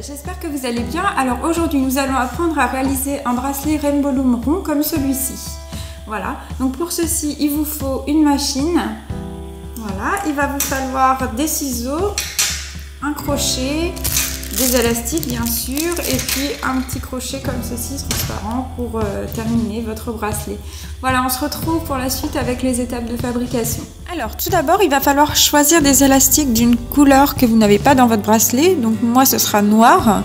J'espère que vous allez bien. Alors aujourd'hui nous allons apprendre à réaliser un bracelet Rainbow Loom rond comme celui-ci. Voilà, donc pour ceci il vous faut une machine. Voilà, il va vous falloir des ciseaux, un crochet, des élastiques bien sûr, et puis un petit crochet comme ceci transparent pour terminer votre bracelet. Voilà, on se retrouve pour la suite avec les étapes de fabrication. Alors tout d'abord il va falloir choisir des élastiques d'une couleur que vous n'avez pas dans votre bracelet. Donc moi ce sera noir,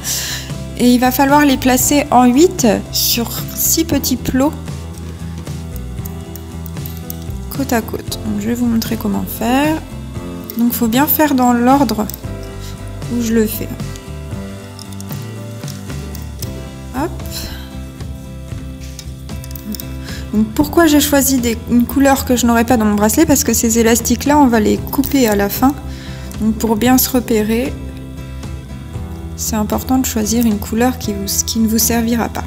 et il va falloir les placer en 8 sur 6 petits plots côte à côte. Donc je vais vous montrer comment faire. Donc il faut bien faire dans l'ordre où je le fais. Hop. Donc pourquoi j'ai choisi une couleur que je n'aurais pas dans mon bracelet? Parce que ces élastiques là on va les couper à la fin. Donc pour bien se repérer, c'est important de choisir une couleur qui ne vous servira pas.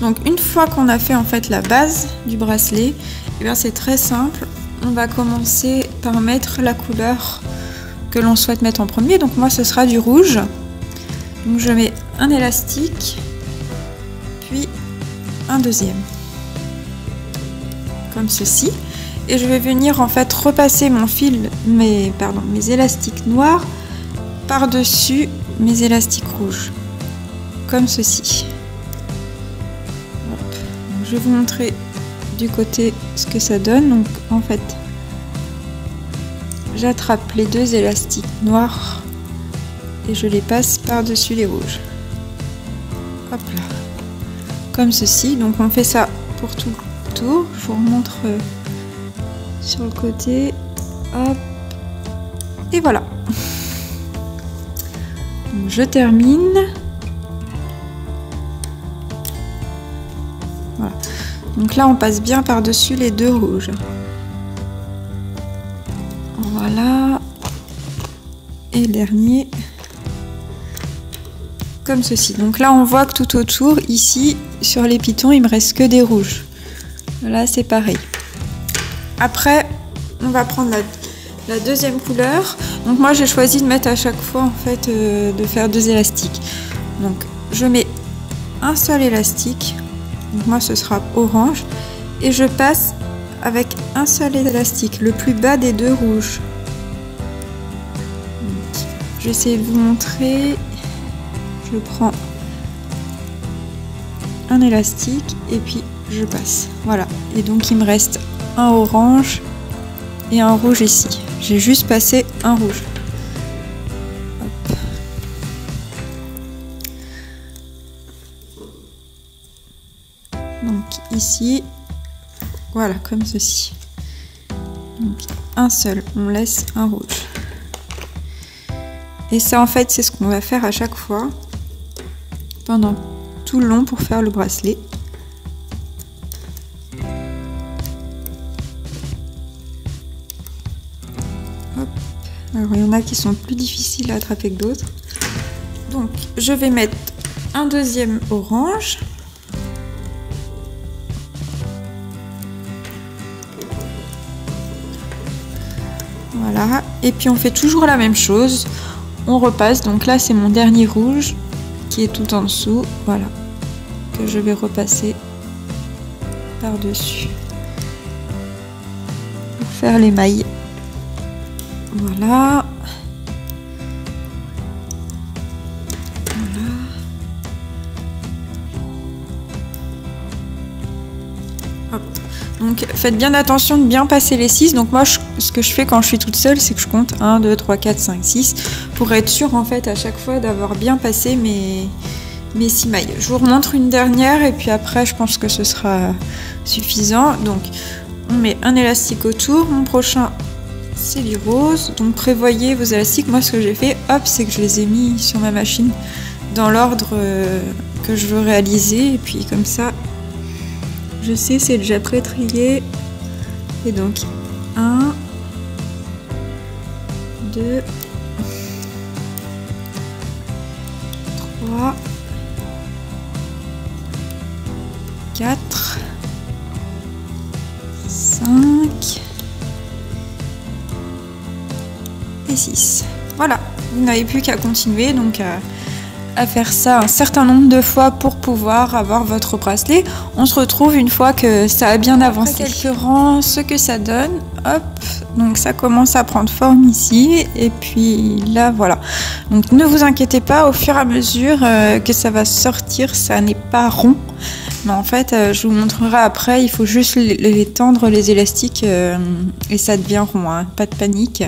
Donc une fois qu'on a fait en fait la base du bracelet, et bien c'est très simple. On va commencer par mettre la couleur que l'on souhaite mettre en premier. Donc moi ce sera du rouge. Donc je mets un élastique, puis un deuxième, comme ceci. Et je vais venir en fait repasser mon fil, mes élastiques noirs par-dessus mes élastiques rouges, comme ceci. Hop. Donc, je vais vous montrer du côté ce que ça donne. Donc en fait, j'attrape les deux élastiques noirs et je les passe par-dessus les rouges. Hop là, comme ceci. Donc on fait ça pour tout le tour. Je vous remontre sur le côté. Hop, et voilà. Donc je termine. Voilà. Donc là on passe bien par-dessus les deux rouges. Voilà. Et le dernier. Comme ceci. Donc là on voit que tout autour, ici sur les pitons, il me reste que des rouges. Là c'est pareil. Après on va prendre la deuxième couleur. Donc moi j'ai choisi de mettre à chaque fois en fait de faire deux élastiques. Donc je mets un seul élastique. Donc moi ce sera orange. Et je passe avec un seul élastique, le plus bas des deux rouges. Je vais essayer de vous montrer. Je prends un élastique et puis je passe. Voilà. Et donc il me reste un orange et un rouge ici. J'ai juste passé un rouge. Hop. Donc ici, voilà, comme ceci. Donc un seul, on laisse un rouge. Et ça en fait c'est ce qu'on va faire à chaque fois pendant tout le long pour faire le bracelet. Hop. Alors il y en a qui sont plus difficiles à attraper que d'autres. Donc je vais mettre un deuxième orange. Voilà. Et puis on fait toujours la même chose. On repasse. Donc là c'est mon dernier rouge qui est tout en dessous, voilà, que je vais repasser par-dessus pour faire les mailles. Voilà. Voilà. Hop. Donc faites bien attention de bien passer les 6. Donc moi ce que je fais quand je suis toute seule, c'est que je compte 1, 2, 3, 4, 5, 6 pour être sûre en fait à chaque fois d'avoir bien passé mes 6 mailles. Je vous remontre une dernière et puis après je pense que ce sera suffisant. Donc on met un élastique autour. Mon prochain c'est du rose. Donc prévoyez vos élastiques. Moi ce que j'ai fait, hop, c'est que je les ai mis sur ma machine dans l'ordre que je veux réaliser. Et puis comme ça, je sais, c'est déjà pré-trié. Et donc 1, 2, 3, 4, 5 et 6. Voilà, vous n'avez plus qu'à continuer donc à faire ça un certain nombre de fois pour pouvoir avoir votre bracelet. On se retrouve une fois que ça a bien avancé. Après quelques rangs, ce que ça donne, hop, donc ça commence à prendre forme ici et puis là voilà. Donc ne vous inquiétez pas, au fur et à mesure que ça va sortir, ça n'est pas rond. Mais en fait, je vous montrerai après, il faut juste les tendre les élastiques et ça devient rond, hein. Pas de panique.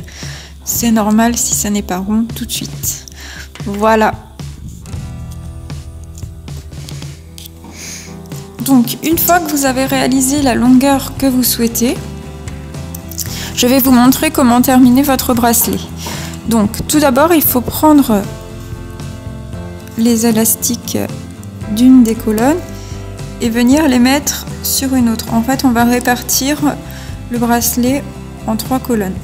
C'est normal si ça n'est pas rond tout de suite. Voilà. Donc une fois que vous avez réalisé la longueur que vous souhaitez, je vais vous montrer comment terminer votre bracelet. Donc tout d'abord, il faut prendre les élastiques d'une des colonnes et venir les mettre sur une autre. En fait, on va répartir le bracelet en 3 colonnes.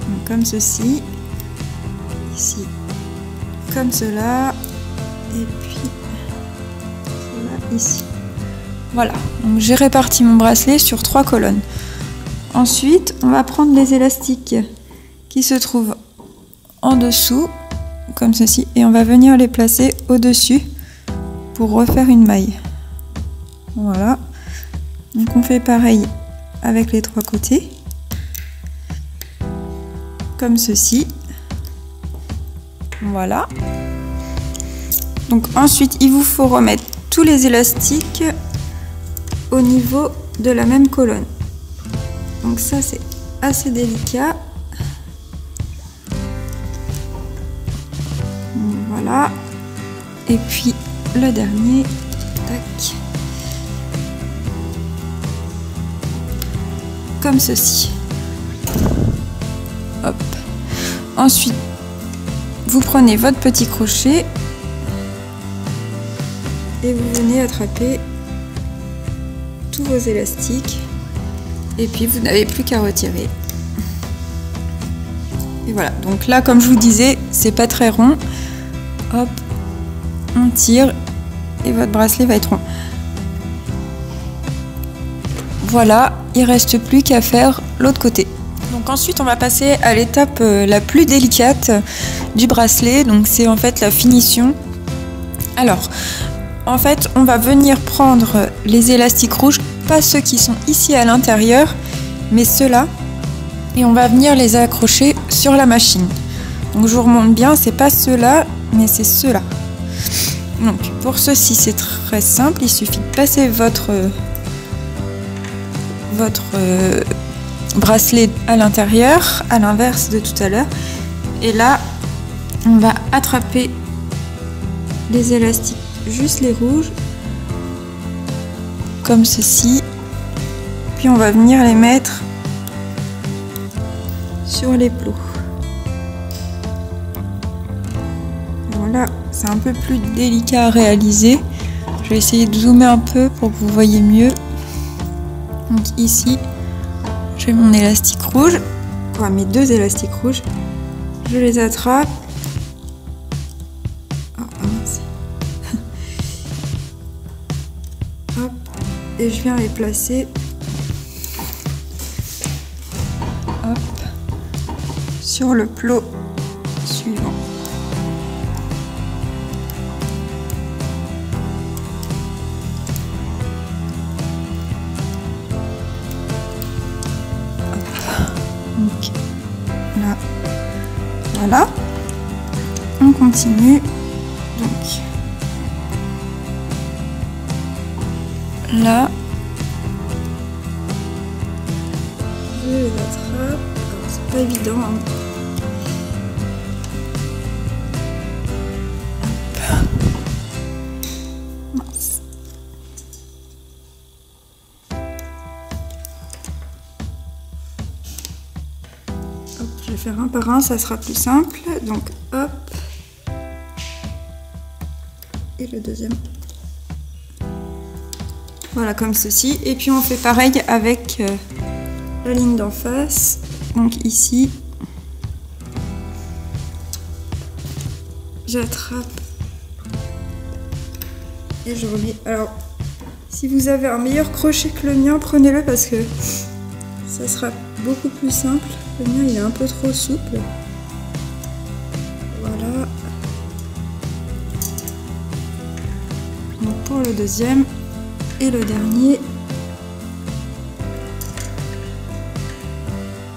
Donc, comme ceci, ici, comme cela, et puis cela ici. Voilà, donc j'ai réparti mon bracelet sur 3 colonnes. Ensuite, on va prendre les élastiques qui se trouvent en dessous, comme ceci, et on va venir les placer au-dessus pour refaire une maille. Voilà, donc on fait pareil avec les 3 côtés, comme ceci. Voilà. Donc ensuite, il vous faut remettre tous les élastiques au niveau de la même colonne. Donc ça, c'est assez délicat. Voilà. Et puis le dernier, tac. Comme ceci. Hop. Ensuite, vous prenez votre petit crochet et vous venez attraper tous vos élastiques et puis vous n'avez plus qu'à retirer. Et voilà. Donc là, comme je vous disais, c'est pas très rond. Hop, on tire et votre bracelet va être rond. Voilà, il ne reste plus qu'à faire l'autre côté. Donc ensuite, on va passer à l'étape la plus délicate du bracelet. Donc c'est en fait la finition. Alors, en fait, on va venir prendre les élastiques rouges, pas ceux qui sont ici à l'intérieur, mais ceux-là, et on va venir les accrocher sur la machine. Donc je vous remonte bien, c'est pas ceux-là, mais c'est ceux-là. Donc pour ceci, c'est très simple, il suffit de placer votre bracelet à l'intérieur, à l'inverse de tout à l'heure. Et là, on va attraper les élastiques, juste les rouges, comme ceci. Puis on va venir les mettre sur les plots. Voilà, c'est un peu plus délicat à réaliser. Je vais essayer de zoomer un peu pour que vous voyez mieux. Donc ici, j'ai mon élastique rouge, enfin mes 2 élastiques rouges. Je les attrape. Oh, mince. Hop, et je viens les placer. Hop, sur le plot suivant. Donc là, voilà, on continue. Donc là, je les attrape. C'est pas évident, hein. Mince. Je vais faire un par un, ça sera plus simple. Donc hop, et le deuxième. Voilà, comme ceci. Et puis on fait pareil avec la ligne d'en face. Donc ici, j'attrape et je remets. Alors, si vous avez un meilleur crochet que le mien, prenez-le parce que ça sera beaucoup plus simple. Le mien, il est un peu trop souple. Voilà. Donc pour le deuxième et le dernier,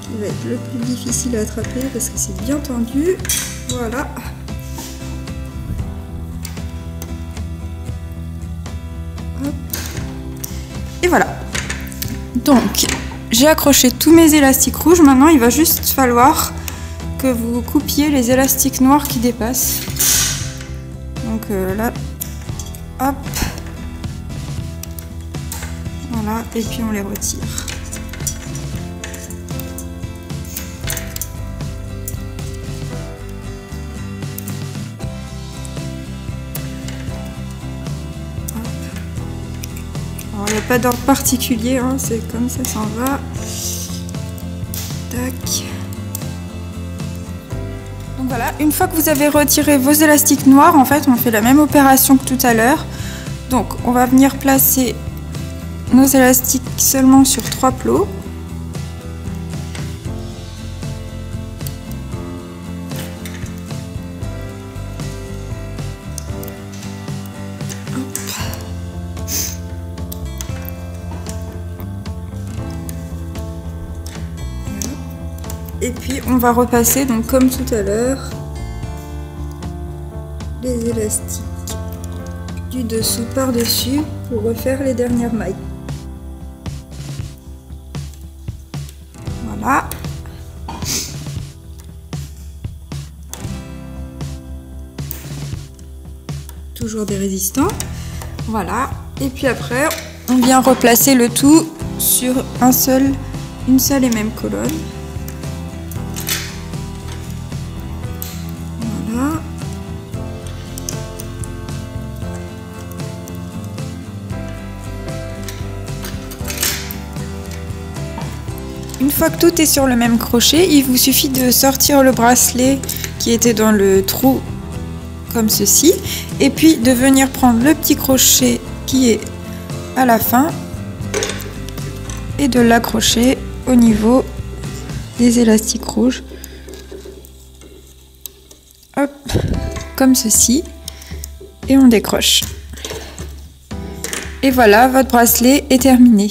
qui va être le plus difficile à attraper parce que c'est bien tendu. Voilà. Hop. Et voilà. Donc, j'ai accroché tous mes élastiques rouges. Maintenant, il va juste falloir que vous coupiez les élastiques noirs qui dépassent. Donc là, hop. Voilà, et puis on les retire. Alors, il n'y a pas d'ordre particulier, hein, c'est comme ça s'en va. Tac. Donc voilà, une fois que vous avez retiré vos élastiques noirs, en fait, on fait la même opération que tout à l'heure. Donc, on va venir placer nos élastiques seulement sur 3 plots. Et puis on va repasser donc comme tout à l'heure les élastiques du dessous par-dessus pour refaire les dernières mailles. Voilà. Toujours des résistants. Voilà. Et puis après, on vient replacer le tout sur une seule et même colonne. Voilà. Une fois que tout est sur le même crochet, il vous suffit de sortir le bracelet qui était dans le trou comme ceci, et puis de venir prendre le petit crochet qui est à la fin et de l'accrocher au niveau des élastiques rouges. Hop, comme ceci, et on décroche. Et voilà, votre bracelet est terminé.